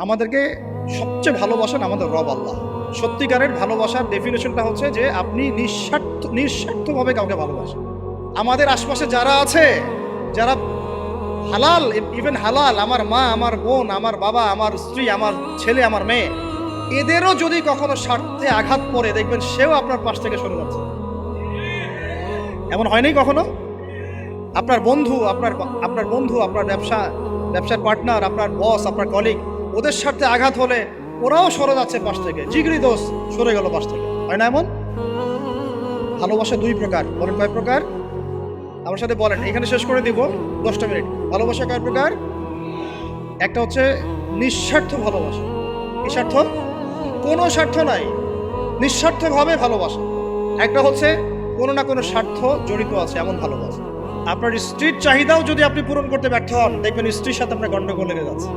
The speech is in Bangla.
আমাদেরকে সবচেয়ে ভালোবাসেন আমাদের রব আল্লাহ। সত্যিকারের ভালোবাসার ডেফিনেশনটা হচ্ছে যে আপনি নিঃস্বার্থভাবে কাউকে ভালোবাসেন। আমাদের আশপাশে যারা আছে, যারা হালাল, ইভেন হালাল, আমার মা, আমার বোন, আমার বাবা, আমার স্ত্রী, আমার ছেলে, আমার মেয়ে, এদেরও যদি কখনো স্বার্থে আঘাত পড়ে, দেখবেন সেও আপনার পাশ থেকে সরে যাচ্ছে। এমন হয়নি কখনো? আপনার বন্ধু, আপনার ব্যবসার পার্টনার, আপনার বস, আপনার কলিগ, ওদের স্বার্থে আঘাত হলে ওরাও সরে যাচ্ছে পাশ থেকে, জিগরি দোষ সরে গেল পাশ থেকে, হয় না এমন? ভালোবাসা দুই প্রকার। বলেন কয় প্রকার? আমার সাথে বলেন, এখানে শেষ করে দিব 10টা মিনিট। ভালোবাসা কয় প্রকার? একটা হচ্ছে নিঃস্বার্থ ভালোবাসা। কি স্বার্থ? কোনো স্বার্থ নাই, নিঃস্বার্থভাবে ভালোবাসা। একটা হচ্ছে কোনো না কোনো স্বার্থ জড়িত আছে এমন ভালোবাসা। আপনার স্ত্রীর চাহিদাও যদি আপনি পূরণ করতে ব্যর্থ হন, দেখবেন স্ত্রীর সাথে আপনার গন্ডগোল লেগে যাচ্ছে।